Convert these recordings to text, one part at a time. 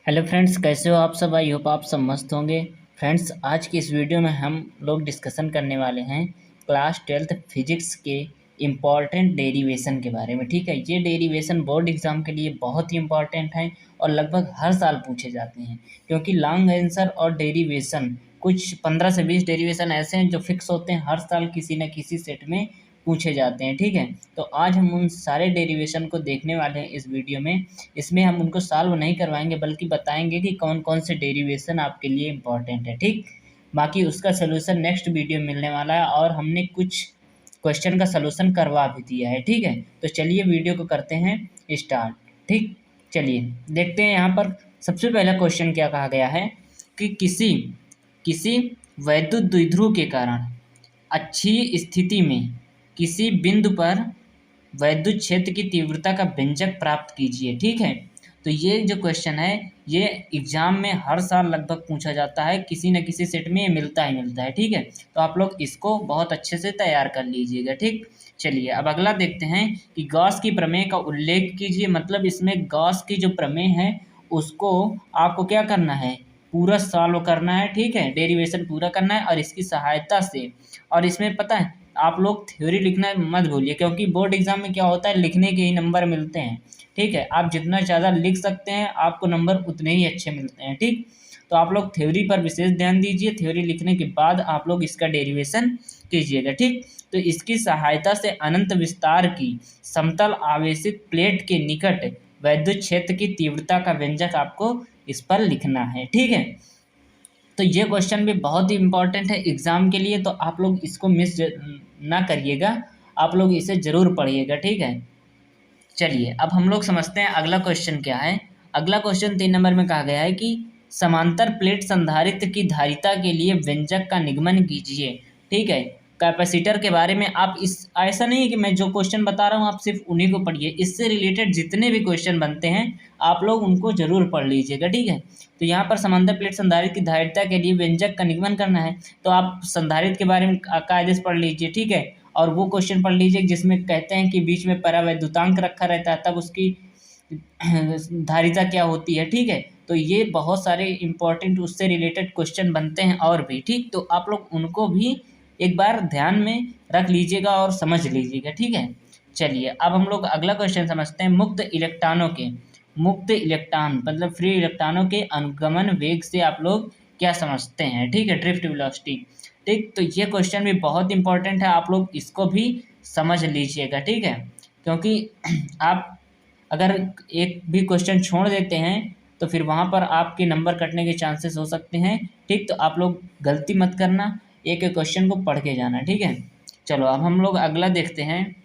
Hello friends, कैसे हो आप सब। आई होप आप सब मस्त होंगे। फ्रेंड्स, आज की इस वीडियो में हम लोग डिस्कशन करने वाले हैं क्लास 12th फिजिक्स के इम्पॉर्टेंट डेरिवेशन के बारे में। ठीक है, ये डेरिवेशन बोर्ड एग्जाम के लिए बहुत ही इम्पॉर्टेंट हैं और लगभग हर साल पूछे जाते हैं, क्योंकि लॉन्ग आंसर और डेरिवेशन कुछ 15 से 20 डेरिवेशन ऐसे हैं जो फिक्स होते हैं, हर साल किसी न किसी सेट में पूछे जाते हैं। ठीक है, तो आज हम उन सारे डेरिवेशन को देखने वाले हैं इस वीडियो में। इसमें हम उनको सॉल्व नहीं करवाएंगे, बल्कि बताएंगे कि कौन कौन से डेरिवेशन आपके लिए इम्पॉर्टेंट है। ठीक, बाकी उसका सलूशन नेक्स्ट वीडियो मिलने वाला है और हमने कुछ क्वेश्चन का सलूशन करवा भी दिया है। ठीक है, तो चलिए वीडियो को करते हैं स्टार्ट। ठीक, चलिए देखते हैं यहाँ पर सबसे पहला क्वेश्चन क्या कहा गया है कि किसी किसी वैद्युत द्विध्रुव के कारण अच्छी स्थिति में किसी बिंदु पर वैद्युत क्षेत्र की तीव्रता का व्यंजक प्राप्त कीजिए। ठीक है, तो ये जो क्वेश्चन है ये एग्जाम में हर साल लगभग पूछा जाता है, किसी न किसी सेट में ये मिलता ही मिलता है। ठीक है, तो आप लोग इसको बहुत अच्छे से तैयार कर लीजिएगा। ठीक, चलिए अब अगला देखते हैं कि गॉस की प्रमेय का उल्लेख कीजिए। मतलब इसमें गॉस की जो प्रमेय है उसको आपको क्या करना है, पूरा सॉल्व करना है। ठीक है, डेरिवेशन पूरा करना है और इसकी सहायता से, और इसमें पता है आप लोग थ्योरी लिखना मत भूलिए, क्योंकि बोर्ड एग्जाम में क्या होता है लिखने के ही नंबर मिलते हैं। ठीक है, आप जितना ज़्यादा लिख सकते हैं आपको नंबर उतने ही अच्छे मिलते हैं। ठीक, तो आप लोग थ्योरी पर विशेष ध्यान दीजिए। थ्योरी लिखने के बाद आप लोग इसका डेरिवेशन कीजिएगा। ठीक, तो इसकी सहायता से अनंत विस्तार की समतल आवेशित प्लेट के निकट वैद्युत क्षेत्र की तीव्रता का व्यंजक आपको इस पर लिखना है। ठीक है, तो ये क्वेश्चन भी बहुत ही इम्पोर्टेंट है एग्ज़ाम के लिए, तो आप लोग इसको मिस ना करिएगा, आप लोग इसे ज़रूर पढ़िएगा। ठीक है, चलिए अब हम लोग समझते हैं अगला क्वेश्चन क्या है। अगला क्वेश्चन 3 नंबर में कहा गया है कि समांतर प्लेट संधारित्र की धारिता के लिए व्यंजक का निगमन कीजिए। ठीक है, कैपेसिटर के बारे में आप इस ऐसा नहीं है कि मैं जो क्वेश्चन बता रहा हूँ आप सिर्फ उन्हीं को पढ़िए, इससे रिलेटेड जितने भी क्वेश्चन बनते हैं आप लोग उनको जरूर पढ़ लीजिएगा। ठीक है, तो यहाँ पर समांतर प्लेट संधारित्र की धारिता के लिए व्यंजक का निगमन करना है, तो आप संधारित्र के बारे में कायदे से पढ़ लीजिए। ठीक है, और वो क्वेश्चन पढ़ लीजिए जिसमें कहते हैं कि बीच में परावैद्युतांक रखा रहता है तब उसकी धारिता क्या होती है। ठीक है, तो ये बहुत सारे इंपॉर्टेंट उससे रिलेटेड क्वेश्चन बनते हैं और भी। ठीक, तो आप लोग उनको भी एक बार ध्यान में रख लीजिएगा और समझ लीजिएगा। ठीक है, चलिए अब हम लोग अगला क्वेश्चन समझते हैं। मुक्त इलेक्ट्रॉन मतलब फ्री इलेक्ट्रॉनों के अनुगमन वेग से आप लोग क्या समझते हैं। ठीक है, ड्रिफ्ट वेलोसिटी। ठीक, तो ये क्वेश्चन भी बहुत इंपॉर्टेंट है, आप लोग इसको भी समझ लीजिएगा। ठीक है, क्योंकि आप अगर एक भी क्वेश्चन छोड़ देते हैं तो फिर वहाँ पर आपके नंबर कटने के चांसेस हो सकते हैं। ठीक, तो आप लोग गलती मत करना, एक एक क्वेश्चन को पढ़ के जाना। ठीक है, चलो अब हम लोग अगला देखते हैं।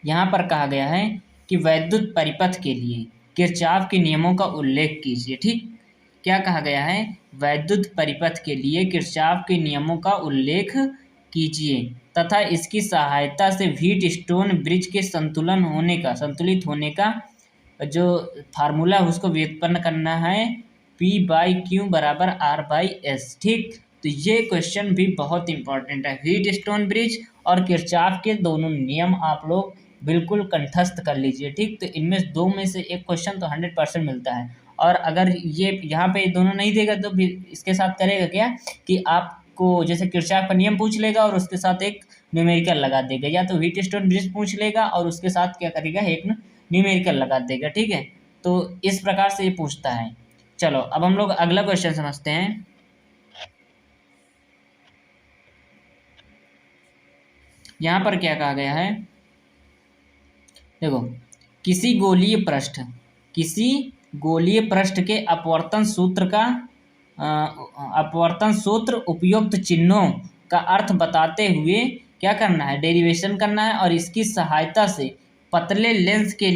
यहाँ पर कहा गया है कि वैद्युत परिपथ के लिए किरचॉफ के नियमों का उल्लेख कीजिए। ठीक, क्या कहा गया है, वैद्युत परिपथ के लिए किरचॉफ के नियमों का उल्लेख कीजिए तथा इसकी सहायता से व्हीटस्टोन ब्रिज के संतुलित होने का जो फार्मूला है उसको व्युत्पन्न करना है, P/Q बराबर R/S। ठीक, तो ये क्वेश्चन भी बहुत इंपॉर्टेंट है। व्हीटस्टोन ब्रिज और किरचॉफ के दोनों नियम आप लोग बिल्कुल कंठस्थ कर लीजिए। ठीक, तो इनमें दो में से एक क्वेश्चन तो 100% मिलता है, और अगर ये यहाँ पे दोनों नहीं देगा तो फिर इसके साथ करेगा क्या कि आपको जैसे किरचॉफ का नियम पूछ लेगा और उसके साथ एक न्यूमेरिकल लगा देगा, या तो व्हीटस्टोन ब्रिज पूछ लेगा और उसके साथ क्या करेगा, एक न्यूमेरिकल लगा देगा। ठीक है, तो इस प्रकार से ये पूछता है। चलो अब हम लोग अगला क्वेश्चन समझते हैं। यहाँ पर क्या कहा गया है, देखो, किसी गोलीय पृष्ठ के अपवर्तन सूत्र उपयुक्त चिन्हों का अर्थ बताते हुए क्या करना है, डेरिवेशन करना है, और इसकी सहायता से पतले लेंस के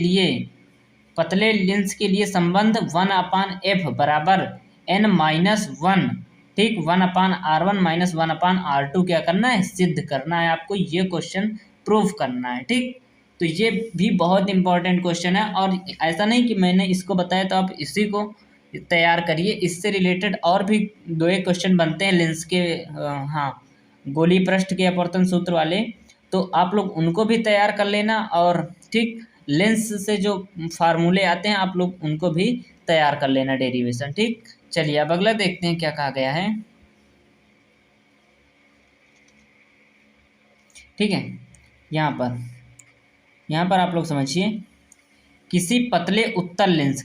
लिए संबंध 1/f बराबर n-1, ठीक, 1/r1 - 1/r2 क्या करना है, सिद्ध करना है आपको, ये क्वेश्चन प्रूव करना है। ठीक, तो ये भी बहुत इंपॉर्टेंट क्वेश्चन है, और ऐसा नहीं कि मैंने इसको बताया तो आप इसी को तैयार करिए, इससे रिलेटेड और भी दो एक क्वेश्चन बनते हैं लेंस के, हाँ, गोली पृष्ठ के अपवर्तन सूत्र वाले, तो आप लोग उनको भी तैयार कर लेना। और ठीक, लेंस से जो फार्मूले आते हैं आप लोग उनको भी तैयार कर लेना डेरिवेशन। ठीक, चलिए अब अगला देखते हैं क्या कहा गया है। ठीक है, यहाँ पर आप लोग समझिए, किसी पतले उत्तल लेंस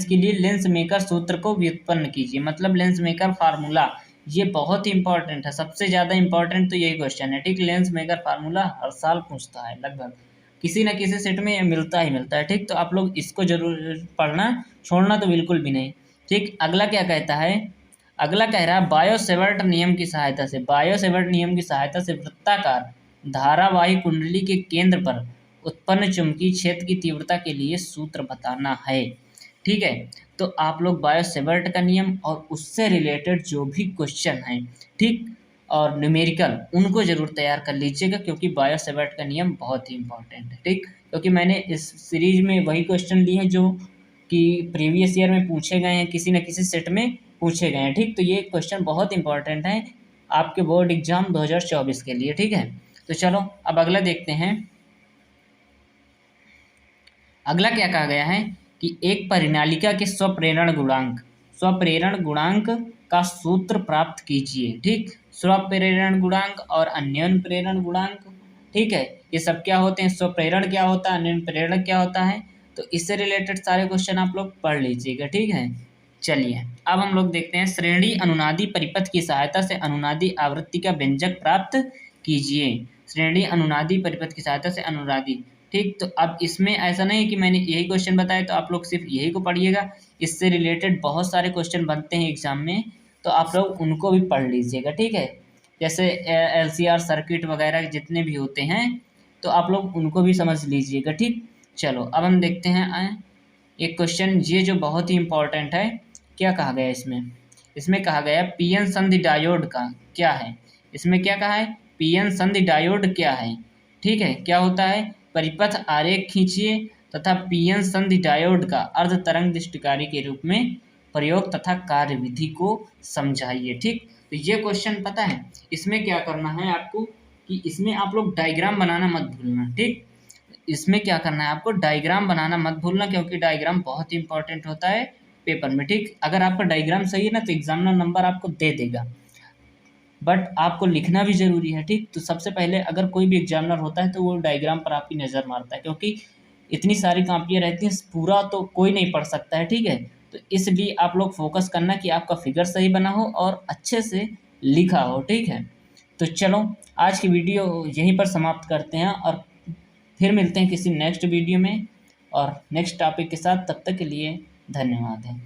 के लिए लेंस मेकर सूत्र को व्युत्पन्न कीजिए। मतलब लेंस मेकर फार्मूला, ये बहुत ही इंपॉर्टेंट है, सबसे ज़्यादा इंपॉर्टेंट तो यही क्वेश्चन है। ठीक, लेंस मेकर फार्मूला हर साल पूछता है, लगभग किसी न किसी सेट में ये मिलता ही मिलता है। ठीक, तो आप लोग इसको जरूर पढ़ना, छोड़ना तो बिल्कुल भी नहीं। ठीक, अगला क्या कहता है, अगला कह रहा है बायो-सेवर्ट नियम की सहायता से वृत्ताकार धारावाही कुंडली के केंद्र पर उत्पन्न चुंबकीय क्षेत्र की तीव्रता के लिए सूत्र बताना है। ठीक है, तो आप लोग बायो-सेवर्ट का नियम और उससे रिलेटेड जो भी क्वेश्चन हैं, ठीक, और न्यूमेरिकल, उनको जरूर तैयार कर लीजिएगा, क्योंकि बायो-सेवर्ट का नियम बहुत ही इंपॉर्टेंट है। ठीक, क्योंकि मैंने इस सीरीज में वही क्वेश्चन लिए हैं जो कि प्रीवियस ईयर में पूछे गए हैं, किसी न किसी सेट में पूछे गए हैं। ठीक, तो ये क्वेश्चन बहुत इंपॉर्टेंट है आपके बोर्ड एग्जाम 2024 के लिए। ठीक है, तो चलो अब अगला देखते हैं। अगला क्या कहा गया है कि एक परिनालिका के स्वप्रेरण गुणांक का सूत्र प्राप्त कीजिए। ठीक, स्वप्रेरण गुणांक और अन्योन्य प्रेरण गुणांक, ठीक है, ये सब क्या होते हैं, स्वप्रेरण क्या होता है, अन्योन्य प्रेरण क्या होता है, तो इससे रिलेटेड सारे क्वेश्चन आप लोग पढ़ लीजिएगा। ठीक है, चलिए अब हम लोग देखते हैं, श्रेणी अनुनादी परिपथ की सहायता से अनुनादी आवृत्ति का व्यंजक प्राप्त कीजिए। श्रेणी अनुनादी परिपथ की सहायता से अनुनादी, ठीक, तो अब इसमें ऐसा नहीं है कि मैंने यही क्वेश्चन बताया तो आप लोग सिर्फ यही को पढ़िएगा, इससे रिलेटेड बहुत सारे क्वेश्चन बनते हैं एग्जाम में, तो आप लोग उनको भी पढ़ लीजिएगा। ठीक है, जैसे LCR सर्किट वगैरह जितने भी होते हैं तो आप लोग उनको भी समझ लीजिएगा। ठीक, चलो अब हम देखते हैं एक क्वेश्चन, ये जो बहुत ही इंपॉर्टेंट है। क्या कहा गया इसमें कहा गया पीएन संधि डायोड का क्या है। इसमें क्या कहा है, पीएन संधि डायोड क्या है। ठीक है, क्या होता है, परिपथ आरेख खींचिए तथा पीएन संधि डायोड का अर्ध तरंग दृष्टिकारी के रूप में प्रयोग तथा कार्यविधि को समझाइए। ठीक, तो ये क्वेश्चन पता है इसमें क्या करना है आपको, कि इसमें आप लोग डायग्राम बनाना मत भूलना। ठीक, इसमें क्या करना है आपको, डायग्राम बनाना मत भूलना, क्योंकि डायग्राम बहुत ही इंपॉर्टेंट होता है पेपर में। ठीक, अगर आपका डायग्राम सही है ना तो एग्जामिनर नंबर आपको दे देगा, बट आपको लिखना भी ज़रूरी है। ठीक, तो सबसे पहले अगर कोई भी एग्जामिनर होता है तो वो डायग्राम पर आपकी नज़र मारता है, क्योंकि इतनी सारी कॉपियाँ रहती हैं, पूरा तो कोई नहीं पढ़ सकता है। ठीक है, तो इसलिए आप लोग फोकस करना कि आपका फिगर सही बना हो और अच्छे से लिखा हो। ठीक है, तो चलो आज की वीडियो यहीं पर समाप्त करते हैं और फिर मिलते हैं किसी नेक्स्ट वीडियो में और नेक्स्ट टॉपिक के साथ। तब तक के लिए धन्यवाद है।